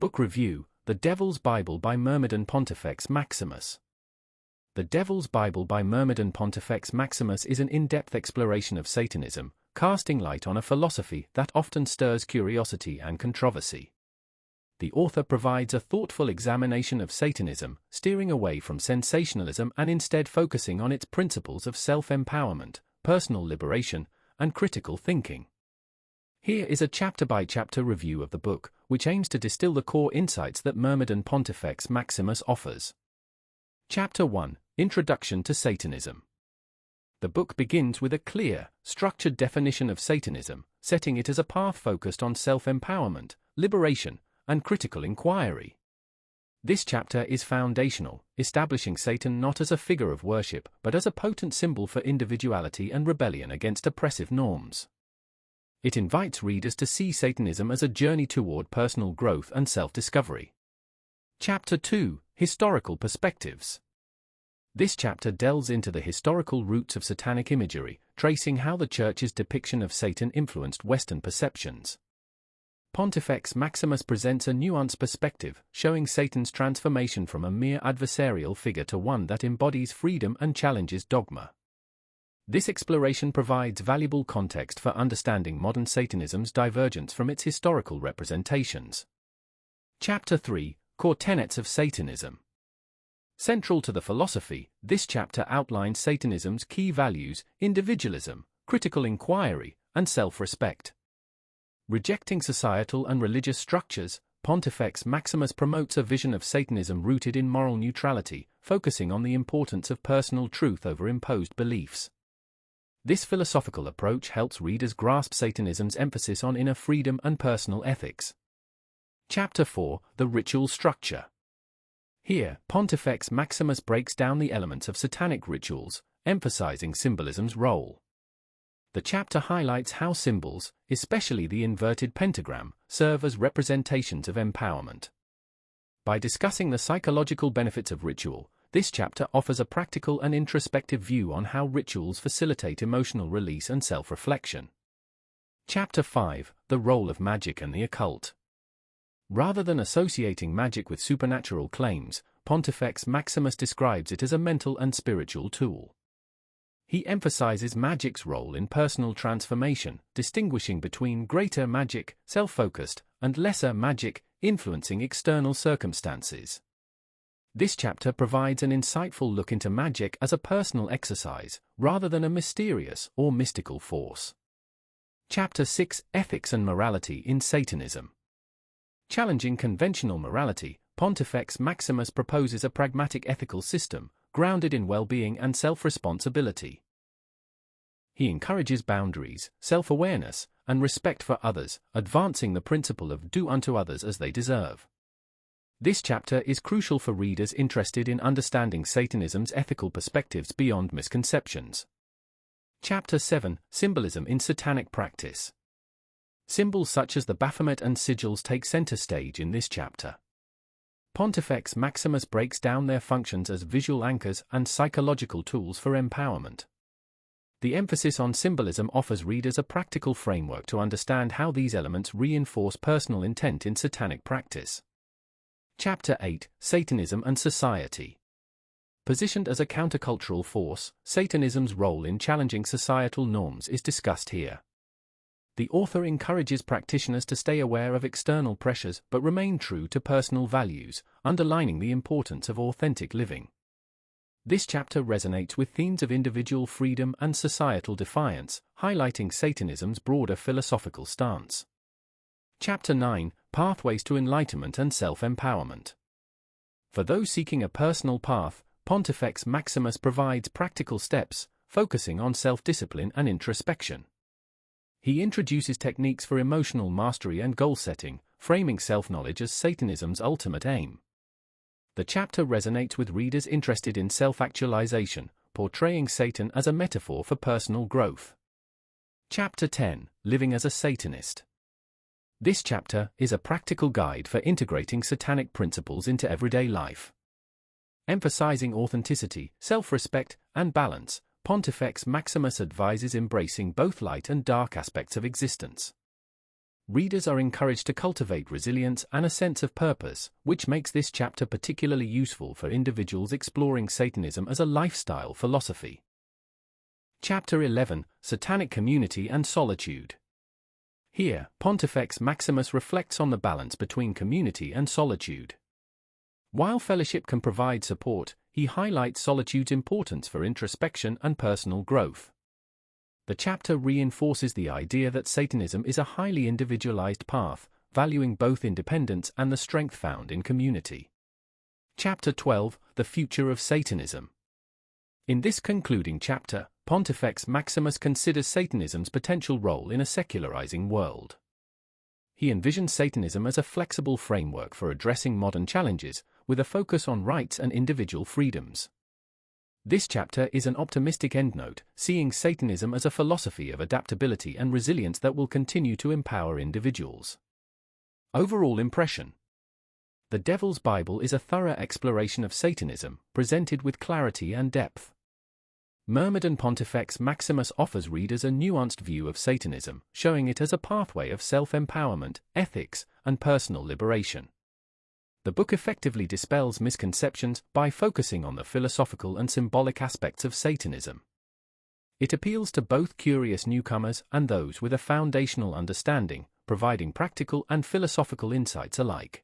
Book Review: The Devil's Bible by Myrmydon Pontifex Maximus. The Devil's Bible by Myrmydon Pontifex Maximus is an in-depth exploration of Satanism, casting light on a philosophy that often stirs curiosity and controversy. The author provides a thoughtful examination of Satanism, steering away from sensationalism and instead focusing on its principles of self-empowerment, personal liberation, and critical thinking. Here is a chapter-by-chapter review of the book, which aims to distill the core insights that Myrmydon Pontifex Maximus offers. Chapter 1: Introduction to Satanism. The book begins with a clear, structured definition of Satanism, setting it as a path focused on self-empowerment, liberation, and critical inquiry. This chapter is foundational, establishing Satan not as a figure of worship but as a potent symbol for individuality and rebellion against oppressive norms. It invites readers to see Satanism as a journey toward personal growth and self-discovery. Chapter 2: Historical Perspectives. This chapter delves into the historical roots of Satanic imagery, tracing how the Church's depiction of Satan influenced Western perceptions. Pontifex Maximus presents a nuanced perspective, showing Satan's transformation from a mere adversarial figure to one that embodies freedom and challenges dogma. This exploration provides valuable context for understanding modern Satanism's divergence from its historical representations. Chapter 3: Core Tenets of Satanism. Central to the philosophy, this chapter outlines Satanism's key values: individualism, critical inquiry, and self-respect. Rejecting societal and religious structures, Pontifex Maximus promotes a vision of Satanism rooted in moral neutrality, focusing on the importance of personal truth over imposed beliefs. This philosophical approach helps readers grasp Satanism's emphasis on inner freedom and personal ethics. Chapter 4: The Ritual Structure. Here, Pontifex Maximus breaks down the elements of Satanic rituals, emphasizing symbolism's role. The chapter highlights how symbols, especially the inverted pentagram, serve as representations of empowerment. By discussing the psychological benefits of ritual, this chapter offers a practical and introspective view on how rituals facilitate emotional release and self-reflection. Chapter 5: The Role of Magic and the Occult. Rather than associating magic with supernatural claims, Pontifex Maximus describes it as a mental and spiritual tool. He emphasizes magic's role in personal transformation, distinguishing between greater magic, self-focused, and lesser magic, influencing external circumstances. This chapter provides an insightful look into magic as a personal exercise, rather than a mysterious or mystical force. Chapter 6: Ethics and Morality in Satanism. Challenging conventional morality, Pontifex Maximus proposes a pragmatic ethical system, grounded in well-being and self-responsibility. He encourages boundaries, self-awareness, and respect for others, advancing the principle of do unto others as they deserve. This chapter is crucial for readers interested in understanding Satanism's ethical perspectives beyond misconceptions. Chapter 7: Symbolism in Satanic Practice. Symbols such as the Baphomet and sigils take center stage in this chapter. Pontifex Maximus breaks down their functions as visual anchors and psychological tools for empowerment. The emphasis on symbolism offers readers a practical framework to understand how these elements reinforce personal intent in Satanic practice. Chapter 8: Satanism and Society. Positioned as a countercultural force, Satanism's role in challenging societal norms is discussed here. The author encourages practitioners to stay aware of external pressures but remain true to personal values, underlining the importance of authentic living. This chapter resonates with themes of individual freedom and societal defiance, highlighting Satanism's broader philosophical stance. Chapter 9: Pathways to Enlightenment and Self-Empowerment. For those seeking a personal path, Pontifex Maximus provides practical steps, focusing on self-discipline and introspection. He introduces techniques for emotional mastery and goal-setting, framing self-knowledge as Satanism's ultimate aim. The chapter resonates with readers interested in self-actualization, portraying Satan as a metaphor for personal growth. Chapter 10: Living as a Satanist. This chapter is a practical guide for integrating Satanic principles into everyday life. Emphasizing authenticity, self-respect, and balance, Pontifex Maximus advises embracing both light and dark aspects of existence. Readers are encouraged to cultivate resilience and a sense of purpose, which makes this chapter particularly useful for individuals exploring Satanism as a lifestyle philosophy. Chapter 11, Satanic Community and Solitude. Here, Pontifex Maximus reflects on the balance between community and solitude. While fellowship can provide support, he highlights solitude's importance for introspection and personal growth. The chapter reinforces the idea that Satanism is a highly individualized path, valuing both independence and the strength found in community. Chapter 12, The Future of Satanism. In this concluding chapter, Pontifex Maximus considers Satanism's potential role in a secularizing world. He envisions Satanism as a flexible framework for addressing modern challenges, with a focus on rights and individual freedoms. This chapter is an optimistic endnote, seeing Satanism as a philosophy of adaptability and resilience that will continue to empower individuals. Overall impression. The Devil's Bible is a thorough exploration of Satanism, presented with clarity and depth. Myrmydon Pontifex Maximus offers readers a nuanced view of Satanism, showing it as a pathway of self-empowerment, ethics, and personal liberation. The book effectively dispels misconceptions by focusing on the philosophical and symbolic aspects of Satanism. It appeals to both curious newcomers and those with a foundational understanding, providing practical and philosophical insights alike.